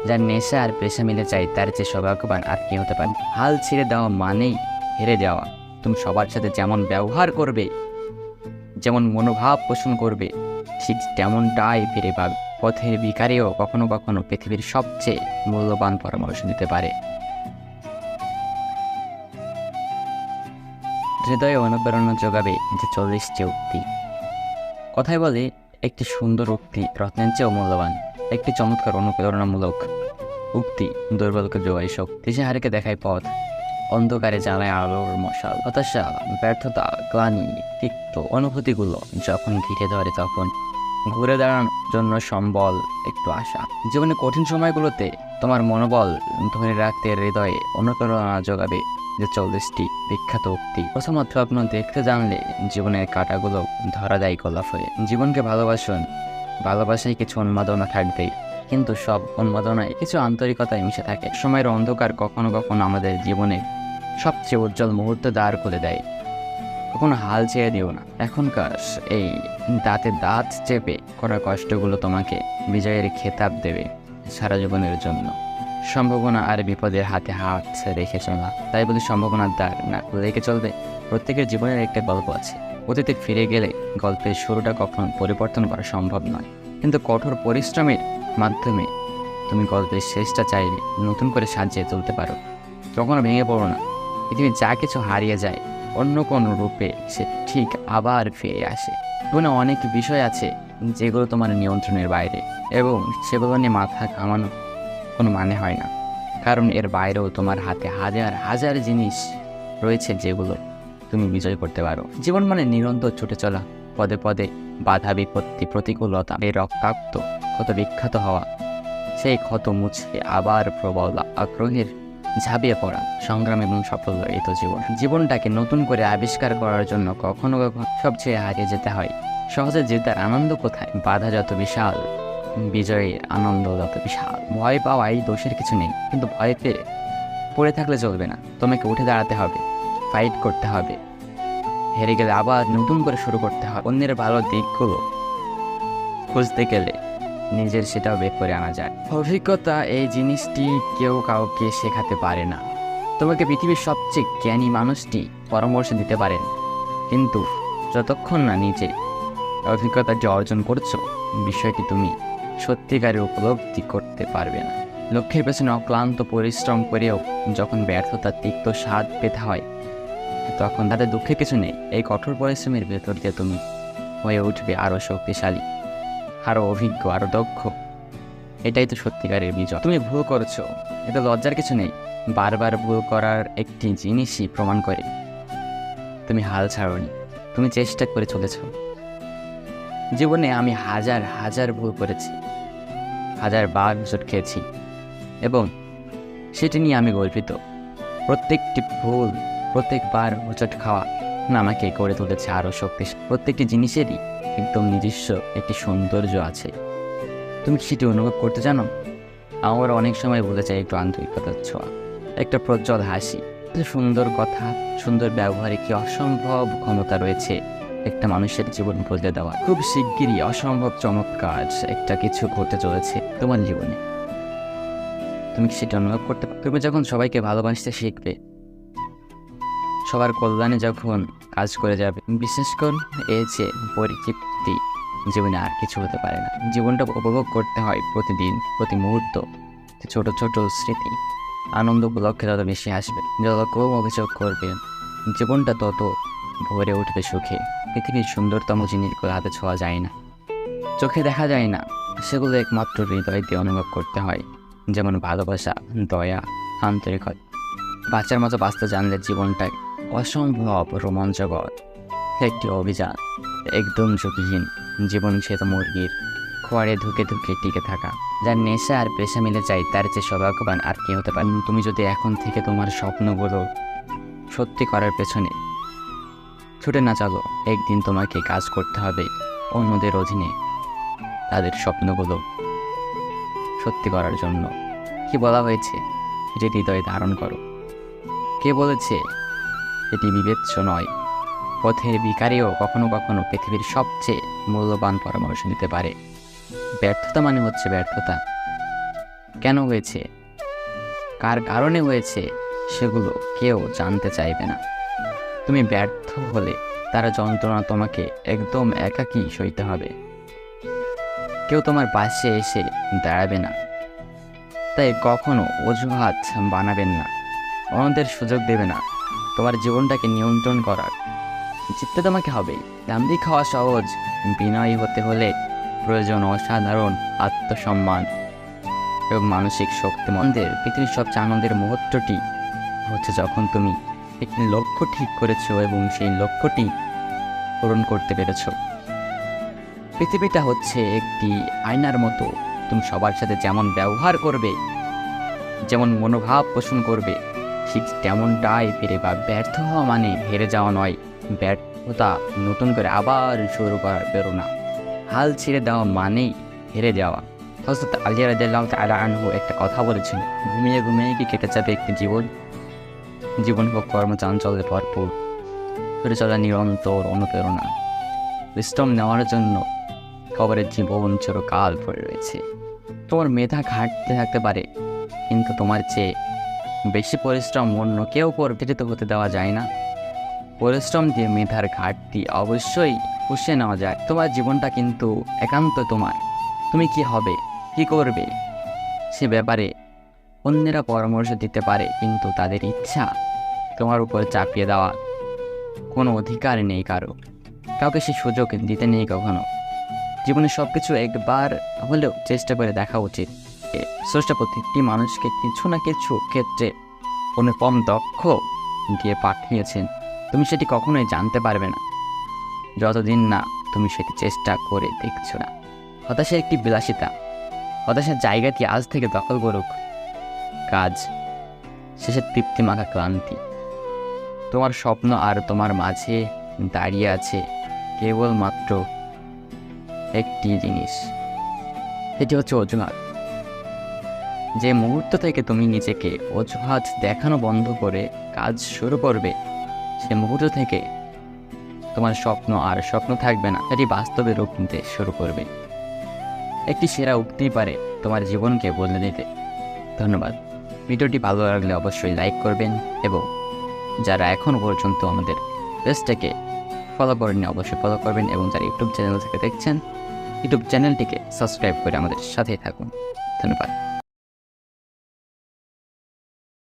যার নেশা আর পেশা মিলে যায় তার চেয়ে সৌভাগ্যবান আর কি হতে পারে। হাল ছেড়ে দেওয়া মানেই হেরে যাওয়া। তুমি সবার সাথে যেমন ব্যবহার করবে, যেমন মনোভাব পোষণ করবে, ঠিক তেমনটাই ফিরে পাবে। পথের ভিখারিও কখনো কখনো পৃথিবীর সবচেয়ে মূল্যবান পরামর্শ দিতে পারে। হৃদয়ে অনুপ্রেরণা যোগাবে যে 40টি উক্তি। কথায় বলে, একটি সুন্দর উক্তি রত্নের চেয়েও মূল্যবান। একটি চমৎকার অনুপ্রেরণামূলক উক্তি দুর্বলকে যোগায় শক্তি, দিশেহারাকে দেখায় পথ, অন্ধকারে জ্বালায় আলোর মশাল। হতাশা, ব্যর্থতা, গ্লানি, তিক্ত অনুভূতিগুলো যখন ঘিরে ধরে তখন ঘুরে দাঁড়ানোর জন্য সম্বল একটু আশা। জীবনে কঠিন সময়গুলোতে তোমার মনোবল ধরে রাখতে হৃদয়ে অনুপ্রেরণা যোগাবে যে 40টি বিখ্যাত উক্তি। প্রথমত, স্বপ্ন দেখতে জানলে জীবনের কাঁটাগুলো ধরা দেয় গোলাপ হয়ে। জীবনকে ভালোবাসুন, ভালোবাসায় কিছু উন্মাদনা থাকবেই, কিন্তু সব উন্মাদনায় কিছু আন্তরিকতায় মিশে থাকে। সময়ের অন্ধকার কখনো কখনো আমাদের জীবনে সবচেয়ে উজ্জ্বল মুহূর্ত দাঁড় করে দেয়। কখনো হাল ছেড়ে দিও না। এখনকার এই দাঁতে দাঁত চেপে করা কষ্টগুলো তোমাকে বিজয়ের খেতাব দেবে সারা জীবনের জন্য। সম্ভাবনা আর বিপদের হাতে হাত রেখে চলা। তাই বলি, সম্ভাবনার দ্বার না রেখে চলবে। প্রত্যেকের জীবনের একটা গল্প আছে। অতীতে ফিরে গেলে গল্পের শুরুটা কখনো পরিবর্তন করা সম্ভব নয়, কিন্তু কঠোর পরিশ্রমের মাধ্যমে তুমি গল্পের শেষটা চাইলে নতুন করে সাজিয়ে তুলতে পারো। কখনো ভেঙে পড়ো না। পৃথিবীর যা কিছু হারিয়ে যায় অন্য কোনো রূপে সে ঠিক আবার ফিরে আসে। জীবনে অনেক বিষয় আছে যেগুলো তোমার নিয়ন্ত্রণের বাইরে, এবং সেগুলো নিয়ে মাথা ঘামানো কোনো মানে হয় না, কারণ এর বাইরেও তোমার হাতে হাজার হাজার জিনিস রয়েছে যেগুলো তুমি বিজয় করতে পারো। জীবন মানে নিরন্তর ছুটে চলা, পদে পদে বাধা বিপত্তি, প্রতিকূলতা, এই রক্তাক্ত ক্ষত বিখ্যাত হওয়া, সেই ক্ষত মুছে আবার প্রবল আগ্রহের ঝাঁপিয়ে পড়া, সংগ্রাম এবং সাফল্য। এই তো জীবন। জীবনটাকে নতুন করে আবিষ্কার করার জন্য কখনো কখনো সবচেয়ে হারিয়ে যেতে হয়। সহজে জেতার আনন্দ কোথায়? বাধা যত বিশাল, বিজয়ের আনন্দ যত বিশাল। ভয় পাওয়াই দোষের কিছু নেই, কিন্তু ভয় পেয়ে পড়ে থাকলে চলবে না। তোমাকে উঠে দাঁড়াতে হবে, ফাইট করতে হবে। হেরে গেলে আবার নতুন করে শুরু করতে হবে। অন্যের ভালো দিকগুলো খুঁজতে গেলে নিজের সেটাও বের করে আনা যায়। অভিজ্ঞতা এই জিনিসটি কেউ কাউকে শেখাতে পারে না। তোমাকে পৃথিবীর সবচেয়ে জ্ঞানী মানুষটি পরামর্শ দিতে পারেন, কিন্তু যতক্ষণ না নিজে অভিজ্ঞতাটি অর্জন করছো, বিষয়টি তুমি সত্যিকারের উপলব্ধি করতে পারবে না। লক্ষ্যের পেছনে অক্লান্ত পরিশ্রম করেও যখন ব্যর্থতার তিক্ত স্বাদ পেতে হয়, তখন তাদের দুঃখের কিছু নেই। এই কঠোর পরিশ্রমের ভেতর দিয়ে তুমি হয়ে উঠবে আরও শক্তিশালী, আরও অভিজ্ঞ, আরও দক্ষ। এটাই তো সত্যিকারের বিজয়। তুমি ভুল করছো, এতে লজ্জার কিছু নেই। বারবার ভুল করার একটি জিনিসই প্রমাণ করে তুমি হাল ছাড়োনি, তুমি চেষ্টা করে চলেছ। জীবনে আমি হাজার হাজার ভুল করেছি, হাজার বার হোঁচট খেয়েছি, এবং সেটি নিয়ে আমি গর্বিত। প্রত্যেকটি ভুল, প্রত্যেকবার হোঁচট খাওয়া আমাকে করে তুলেছে আরও শক্তিশালী। প্রত্যেকটি জিনিসেরই একদম নিজস্ব একটি সৌন্দর্য আছে। তুমি কি সেটি অনুভব করতে জানো? আমার অনেক সময় বলে চাই একটু আন্তরিকতার ছোঁয়া, একটা প্রজ্জ্বল হাসি, সুন্দর কথা, সুন্দর ব্যবহারে কি অসম্ভব ক্ষমতা রয়েছে একটা মানুষের জীবন বদলে দেওয়া। খুব শিগগিরই অসম্ভব চমৎকার একটা কিছু ঘটতে চলেছে তোমার জীবনে। তুমি কি সেটা অনুভব করতে পারো? তুমি যখন সবাইকে ভালোবাসতে শিখবে, সবার কল্যাণে যখন কাজ করে যাবে, বিশেষ করে এই যে পরিতৃপ্তি জীবনে আর কিছু হতে পারে না। জীবনটা উপভোগ করতে হয় প্রতিদিন, প্রতি মুহূর্ত। ছোট ছোট স্মৃতি আনন্দ উপলক্ষে যত বেশি আসবে, যত কম অভিযোগ করবে, জীবনটা তত ভরে উঠবে সুখে। পৃথিবীর সুন্দরতম জিনিসগুলো হাতে ছোঁয়া যায় না, চোখে দেখা যায় না, সেগুলো একমাত্র হৃদয় দিয়ে অনুভব করতে হয়। যেমন ভালোবাসা, দয়া, আন্তরিকতা। বাচ্চার মতো বাঁচতে জানলে জীবনটা অসম্ভব রোমাঞ্চকর একটি অভিযান, একদম ঝুঁকিহীন জীবন। সে তো মুরগির খোয়ারে ধুকে ধুকে টিকে থাকা। যার নেশা আর পেশা মিলে যায় তার চেয়ে সৌভাগ্যবান আর কি হতে পারে। তুমি যদি এখন থেকে তোমার স্বপ্নগুলো সত্যি করার পেছনে ছুটে না চলো, একদিন তোমাকে কাজ করতে হবে অন্যদের অধীনে, তাদের স্বপ্নগুলো সত্যি করার জন্য। কি বলা হয়েছে? এটি হৃদয়ে ধারণ করো। কে বলেছে এটি বিবেচ্য নয়? পথের ভিখারিও কখনো কখনো পৃথিবীর সবচেয়ে মূল্যবান পরামর্শ দিতে পারে। ব্যর্থতা মানে হচ্ছে ব্যর্থতা, কেন হয়েছে, কার কারণে হয়েছে, সেগুলো কেউ জানতে চাইবে না। তুমি ব্যর্থ হলে তার যন্ত্রণা তোমাকে একদম একাকী সইতে হবে। কেউ তোমার পাশে এসে দাঁড়াবে না। তাই কখনো অজুহাত বানাবেন না, অন্যদের সুযোগ দেবে না তোমার জীবনটাকে নিয়ন্ত্রণ করার। জিততে তোমাকে হবে। দাম্ভিক হওয়া সহজ, বিনয়ী হতে হলে প্রয়োজন অসাধারণ আত্মসম্মান এবং মানসিক শক্তি। মন্দের পৃথিবীর সবচেয়ে আনন্দের মুহূর্তটি হচ্ছে যখন তুমি একটি লক্ষ্য ঠিক করেছো এবং সেই লক্ষ্যটি পূরণ করতে পেরেছো। পৃথিবীটা হচ্ছে একটি আয়নার মতো। তুমি সবার সাথে যেমন ব্যবহার করবে, যেমন মনোভাব পোষণ করবে, ঠিক তেমনটাই ফিরে পাবে। ব্যর্থ হওয়া মানে হেরে যাওয়া নয়, ব্যর্থতা নতুন করে আবার শুরু করার প্রেরণা। হাল ছেড়ে দেওয়া মানেই হেরে যাওয়া। হযরত আলী রাদিয়াল্লাহু তাআলা আনহু একটা কথা বলেছেন, ঘুমিয়ে ঘুমিয়ে কি কেটে যাবে একটি জীবন? জীবন হোক কর্মচাঞ্চল্যে ভরপুর, ফিরে চলা নিরন্তর অনুপ্রেরণা। বিশ্রাম নেওয়ার জন্য কবরের জীবন চিরকাল পড়ে রয়েছে। তোমার মেধা ঘাটতে থাকতে পারে, কিন্তু তোমার চেয়ে বেশি পরিশ্রম অন্য কেউ পরিচিত হতে দেওয়া যায় না। পরিশ্রম দিয়ে মেধার ঘাটতি অবশ্যই পুষিয়ে নেওয়া যায়। তোমার জীবনটা কিন্তু একান্ত তোমার। তুমি কি হবে, কি করবে, সে ব্যাপারে অন্যেরা পরামর্শ দিতে পারে, কিন্তু তাদের ইচ্ছা তোমার উপর চাপিয়ে দেওয়া কোনো অধিকার নেই কারো। কাউকে সে সুযোগ দিতে নেই কখনো। জীবনে সব কিছু একবার হলেও চেষ্টা করে দেখা উচিত। স্রষ্টা প্রত্যেকটি মানুষকে কিছু না কিছু ক্ষেত্রে কোনো কম দক্ষ দিয়ে পাঠিয়েছেন। তুমি সেটি কখনোই জানতে পারবে না যতদিন না তুমি সেটি চেষ্টা করে দেখছো না। হতাশা একটি বিলাসিতা। হতাশার জায়গাটি আজ থেকে দখল করুক কাজ, শেষের তৃপ্তি মাখা ক্লান্তি। তোমার স্বপ্ন আর তোমার মাঝে দাঁড়িয়ে আছে কেবলমাত্র একটি জিনিস, সেটি হচ্ছে অজুহাত। যে মুহূর্ত থেকে তুমি নিজেকে অজুহাত দেখানো বন্ধ করে কাজ শুরু করবে, সে মুহূর্ত থেকে তোমার স্বপ্ন আর স্বপ্ন থাকবে না, এটি বাস্তবে রূপ নিতে শুরু করবে। একটি সেরা উক্তি পারে তোমার জীবনকে বদলে দিতে। ধন্যবাদ। ভিডিওটি ভালো লাগলে অবশ্যই লাইক করবেন এবং যারা এখনও পর্যন্ত আমাদের পেজটাকে ফলো করেননি অবশ্যই ফলো করবেন এবং যারা ইউটিউব চ্যানেল থেকে দেখছেন ইউটিউব চ্যানেলটিকে সাবস্ক্রাইব করে আমাদের সাথেই থাকুন। ধন্যবাদ।